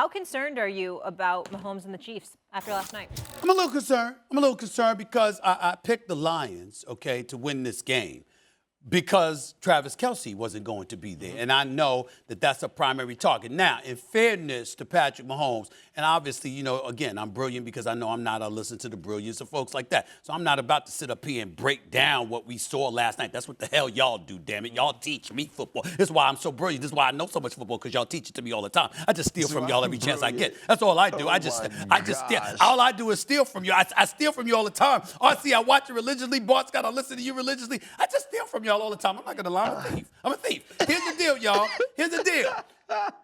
How concerned are you about Mahomes and the Chiefs after last night? I'm a little concerned. I'm a little concerned because I picked the Lions, okay, to win this game because Travis Kelce wasn't going to be there. And I know that that's a primary target. Now, in fairness to Patrick Mahomes, and obviously, you know, again, I'm brilliant because I know I'm not. I listen to the brilliance of folks like that. So I'm not about to sit up here and break down what we saw last night. That's what the hell y'all do, damn it. Y'all teach me football. This is why I'm so brilliant. This is why I know so much football, because y'all teach it to me all the time. I just steal from y'all every chance I get. That's all I do. I just steal. All I do is steal from you. I steal from you all the time. RC, I watch you religiously. Bart's got to listen to you religiously. I just steal from y'all all the time. I'm not going to lie. I'm a thief. I'm a thief. Here's the deal, y'all. Here's the deal.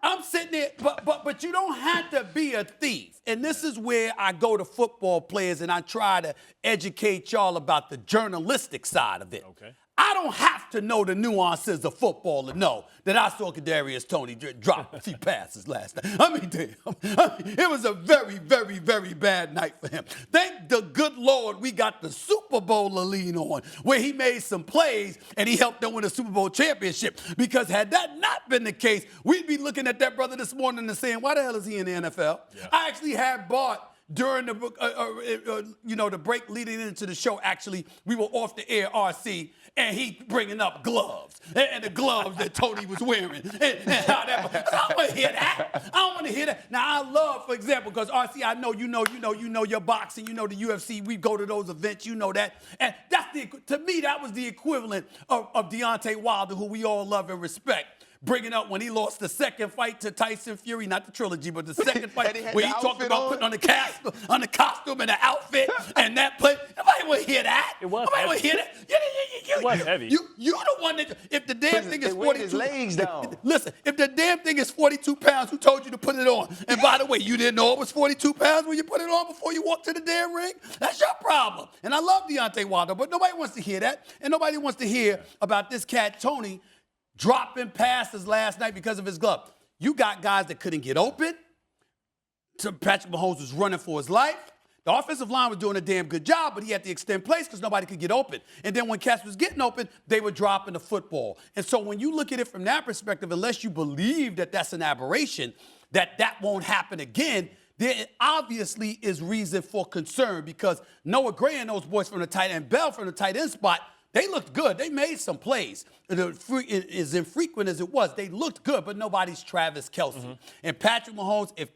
I'm sitting there, but you don't have to be a thief. And this is where I go to football players and I try to educate y'all about the journalistic side of it. Okay. I don't have to know the nuances of football to know that I saw Kadarius Toney drop a few passes last night. I mean, it was a very, very, very bad night for him. Thank the good Lord we got the Super Bowl to lean on, where he made some plays and he helped them win a Super Bowl championship. Because had that not been the case, we'd be looking at that brother this morning and saying, why the hell is he in the NFL? Yeah. I actually had Bart during the the break leading into the show. Actually, we were off the air, RC, and he bringing up gloves and the gloves that Tony was wearing. And how that, I don't want to hear that. I don't want to hear that. Now, I love, for example, because RC, I know you know your boxing, you know the UFC. We go to those events, you know that. And that's to me, that was the equivalent of Deontay Wilder, who we all love and respect. Bringing up when he lost the second fight to Tyson Fury, not the trilogy, but the second fight where he talked about putting on the costume and the outfit and that play. Nobody would hear that. It was Nobody heavy. would hear that. It was heavy. You the one that, if the damn thing is 42. His legs down. Listen, if the damn thing is 42 pounds, who told you to put it on? And by the way, you didn't know it was 42 pounds when you put it on before you walked to the damn ring? That's your problem. And I love Deontay Wilder, but nobody wants to hear that. And nobody wants to hear about this cat, Tony, dropping passes last night because of his glove. You got guys that couldn't get open. Patrick Mahomes was running for his life. The offensive line was doing a damn good job, but he had to extend plays because nobody could get open. And then when cats was getting open, they were dropping the football. And so when you look at it from that perspective, unless you believe that that's an aberration, that won't happen again, there obviously is reason for concern, because Noah Gray and those boys from the tight end, Bell from the tight end spot, they looked good. They made some plays. As infrequent as it was, they looked good, but nobody's Travis Kelce. Mm-hmm. And Patrick Mahomes, if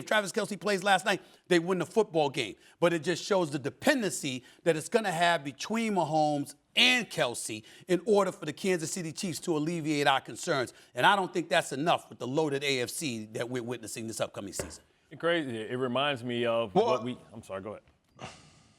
Travis Kelce plays last night, they win the football game. But it just shows the dependency that it's going to have between Mahomes and Kelce in order for the Kansas City Chiefs to alleviate our concerns. And I don't think that's enough with the loaded AFC that we're witnessing this upcoming season. Crazy. It reminds me of what we – I'm sorry, go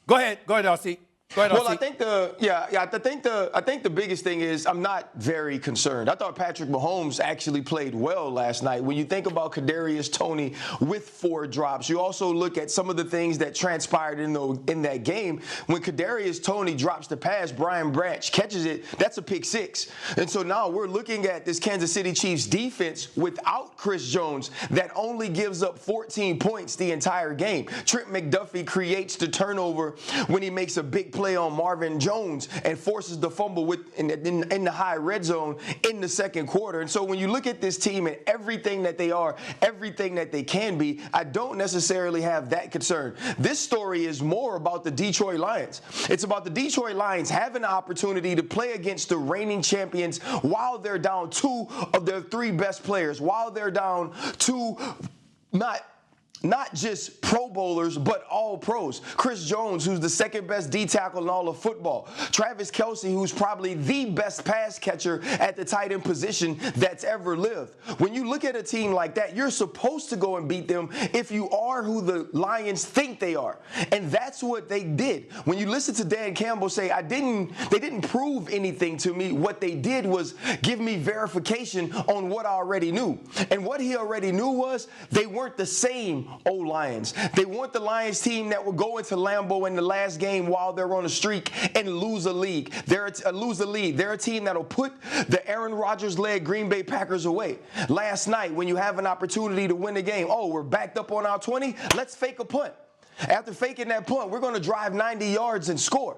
ahead. Go ahead, RC. Well, I think the biggest thing is I'm not very concerned. I thought Patrick Mahomes actually played well last night. When you think about Kadarius Toney with 4 drops, you also look at some of the things that transpired in that game. When Kadarius Toney drops the pass, Brian Branch catches it. That's a pick 6. And so now we're looking at this Kansas City Chiefs defense without Chris Jones that only gives up 14 points the entire game. Trent McDuffie creates the turnover when he makes a big play on Marvin Jones and forces the fumble in the high red zone in the second quarter. And so when you look at this team and everything that they are, everything that they can be, I don't necessarily have that concern. This story is more about the Detroit Lions. It's about the Detroit Lions having the opportunity to play against the reigning champions while they're down 2 of their 3 best players, while they're down 2 not just Pro Bowlers, but all pros. Chris Jones, who's the second best D tackle in all of football. Travis Kelce, who's probably the best pass catcher at the tight end position that's ever lived. When you look at a team like that, you're supposed to go and beat them if you are who the Lions think they are. And that's what they did. When you listen to Dan Campbell say, they didn't prove anything to me. What they did was give me verification on what I already knew. And what he already knew was they weren't the same old Lions. They weren't the Lions team that would go into Lambeau in the last game while they're on a streak and lose a league. They're a team that'll put the Aaron Rodgers-led Green Bay Packers away. Last night, when you have an opportunity to win the game, we're backed up on our 20, let's fake a punt. After faking that punt, we're going to drive 90 yards and score.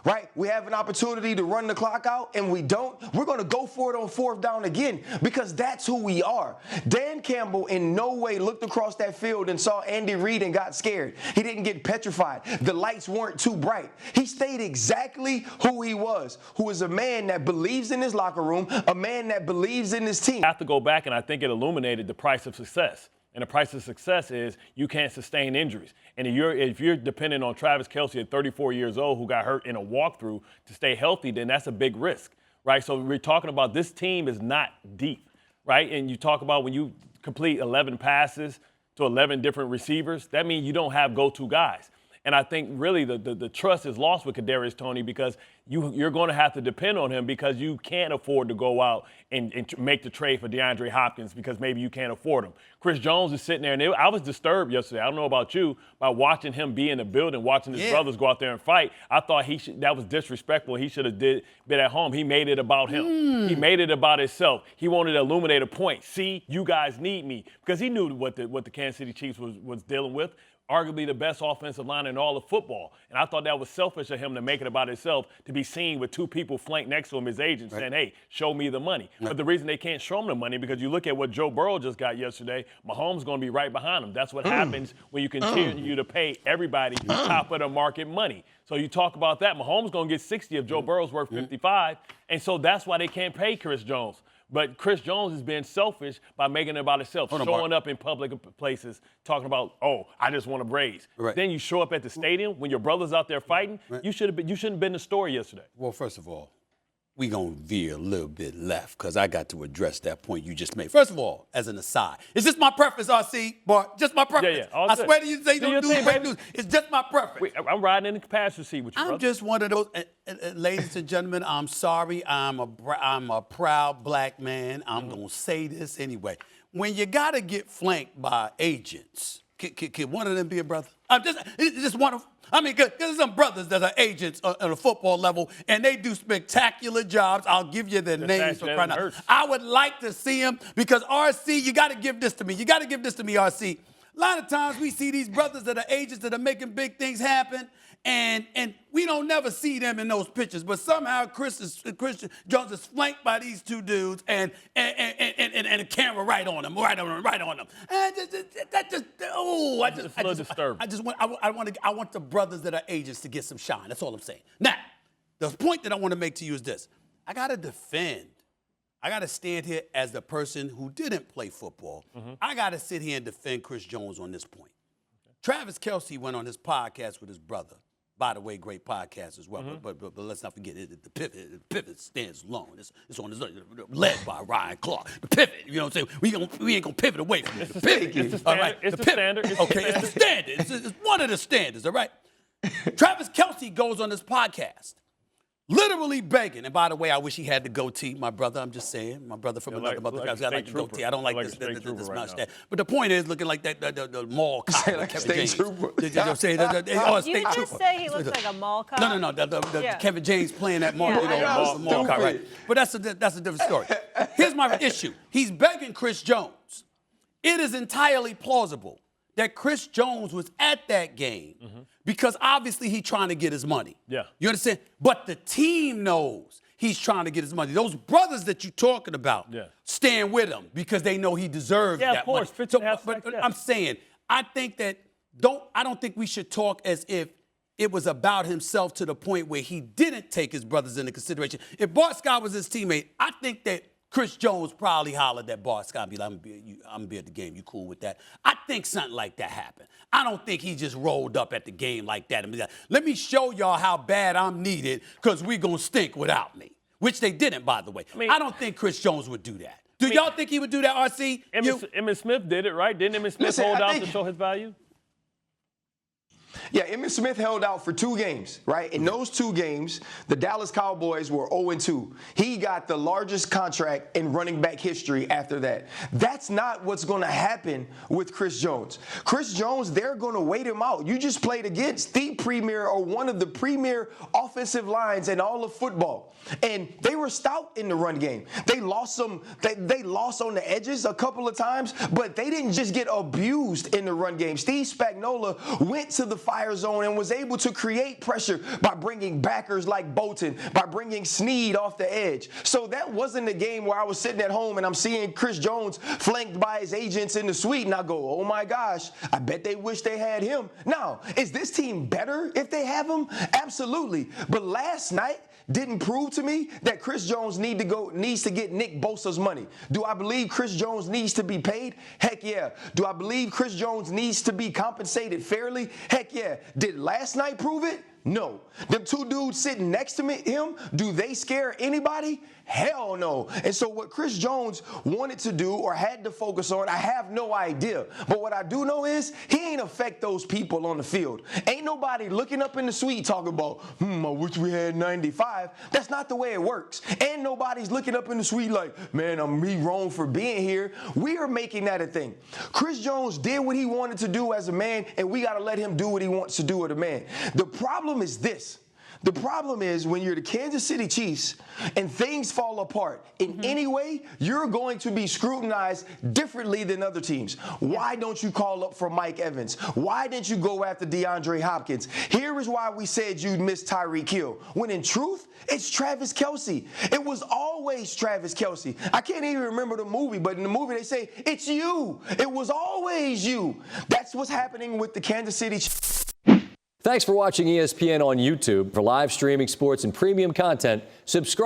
right? We have an opportunity to run the clock out and we don't. We're going to go for it on 4th down again because that's who we are. Dan Campbell in no way looked across that field and saw Andy Reid and got scared. He didn't get petrified. The lights weren't too bright. He stayed exactly who he was, who is a man that believes in his locker room, a man that believes in his team. I have to go back, and I think it illuminated the price of success. And the price of success is you can't sustain injuries. And if you're dependent on Travis Kelce at 34 years old who got hurt in a walkthrough to stay healthy, then that's a big risk, right? So we're talking about this team is not deep, right? And you talk about when you complete 11 passes to 11 different receivers, that means you don't have go-to guys. And I think really the trust is lost with Kadarius Toney because you're going to have to depend on him because you can't afford to go out and make the trade for DeAndre Hopkins because maybe you can't afford him. Chris Jones is sitting there, and I was disturbed yesterday. I don't know about you, by watching him be in the building, watching his brothers go out there and fight. I thought that was disrespectful. He should have been at home. He made it about him. He made it about himself. He wanted to illuminate a point. See, you guys need me because he knew what the Kansas City Chiefs was dealing with. Arguably the best offensive line in all of football. And I thought that was selfish of him to make it about himself, to be seen with 2 people flanked next to him, his agent, saying, hey, show me the money. But the reason they can't show him the money, because you look at what Joe Burrow just got yesterday, Mahomes going to be right behind him. That's what happens when you continue to pay everybody top of the market money. So you talk about that. Mahomes going to get 60 if Joe Burrow's worth 55. And so that's why they can't pay Chris Jones. But Chris Jones is being selfish by making it about himself, showing up in public places, talking about, oh, I just want to raise. Right. Then you show up at the stadium when your brother's out there fighting. Right. You shouldn't have been in the store yesterday. Well, first of all, we going to veer a little bit left because I got to address that point you just made. First of all, as an aside, it's just my preference, RC, Bart. Just my preference. Yeah. I swear to you, they don't do great news. It's just my preference. I'm riding in the passenger seat with you, brother. I'm just one of those, ladies and gentlemen, I'm sorry. I'm a proud black man. I'm going to say this anyway. When you got to get flanked by agents, can one of them be a brother? It's just one of. I mean, because there's some brothers that are agents on a football level, and they do spectacular jobs. I'll give you their names for crying out. I would like to see them because, RC, you got to give this to me. You got to give this to me, RC. A lot of times we see these brothers that are agents that are making big things happen, and we don't never see them in those pictures. But somehow Chris Jones is flanked by these 2 dudes and a camera right on them. And it's a little disturbing. I want the brothers that are agents to get some shine. That's all I'm saying. Now, the point that I want to make to you is this. I got to stand here as the person who didn't play football. I got to sit here and defend Chris Jones on this point. Travis Kelce went on his podcast with his brother. By the way, great podcast as well. But let's not forget it. The pivot stands alone. It's on his led by Ryan Clark. The pivot, you know what I'm saying? We ain't gonna pivot away from it. The pivot. It's the standard. Right. It's the standard. Okay, it's the standard. It's one of the standards. All right. Travis Kelce goes on this podcast, literally begging. And by the way, I wish he had the goatee. My brother, I'm just saying, my brother from another mother. I like the goatee. I don't like this mustache. But the point is, looking like the mall cop. Like Kevin James. You just say he looks like a mall cop? No. The Kevin James playing that mall, mall cop, right? But that's a different story. Here's my issue. He's begging Chris Jones. It is entirely plausible that Chris Jones was at that game because obviously he's trying to get his money. Yeah. You understand? But the team knows he's trying to get his money. Those brothers that you're talking about stand with him because they know he deserves that money. Yeah, of course. But I'm saying, I don't think we should talk as if it was about himself to the point where he didn't take his brothers into consideration. If Bart Scott was his teammate, I think that Chris Jones probably hollered at Bart Scott and be like, I'm going to be at the game. You cool with that? I think something like that happened. I don't think he just rolled up at the game like that and be like, let me show y'all how bad I'm needed because we're going to stink without me, which they didn't, by the way. I don't think Chris Jones would do that. Do y'all think he would do that, RC? Emmitt Smith did it, right? Didn't Emmitt Smith hold out to show his value? Yeah, Emmitt Smith held out for 2 games, right? In those 2 games, the Dallas Cowboys were 0-2. He got the largest contract in running back history after that. That's not what's going to happen with Chris Jones. Chris Jones, they're going to wait him out. You just played against the premier or one of the premier offensive lines in all of football. And they were stout in the run game. They lost they lost on the edges a couple of times, but they didn't just get abused in the run game. Steve Spagnuolo went to the fire zone and was able to create pressure by bringing backers like Bolton, by bringing Snead off the edge. So that wasn't a game where I was sitting at home and I'm seeing Chris Jones flanked by his agents in the suite and I go, oh my gosh, I bet they wish they had him. Now, is this team better if they have him? Absolutely. But last night didn't prove to me that Chris Jones needs to get Nick Bosa's money. Do I believe Chris Jones needs to be paid? Heck yeah. Do I believe Chris Jones needs to be compensated fairly? Heck yeah. Did last night prove it? No. Them two dudes sitting next to him, do they scare anybody? Hell no. And so what Chris Jones wanted to do or had to focus on, I have no idea. But what I do know is he ain't affect those people on the field. Ain't nobody looking up in the suite talking about, I wish we had 95. That's not the way it works. And nobody's looking up in the suite like, man, I'm wrong for being here. We are making that a thing. Chris Jones did what he wanted to do as a man, and we got to let him do what he wants to do as a man. The problem is this. The problem is when you're the Kansas City Chiefs and things fall apart in any way, you're going to be scrutinized differently than other teams. Why don't you call up for Mike Evans? Why didn't you go after DeAndre Hopkins? Here is why we said you'd miss Tyreek Hill. When in truth, it's Travis Kelce. It was always Travis Kelce. I can't even remember the movie, but in the movie they say, it's you. It was always you. That's what's happening with the Kansas City Chiefs. Thanks for watching ESPN on YouTube. For live streaming sports and premium content, subscribe.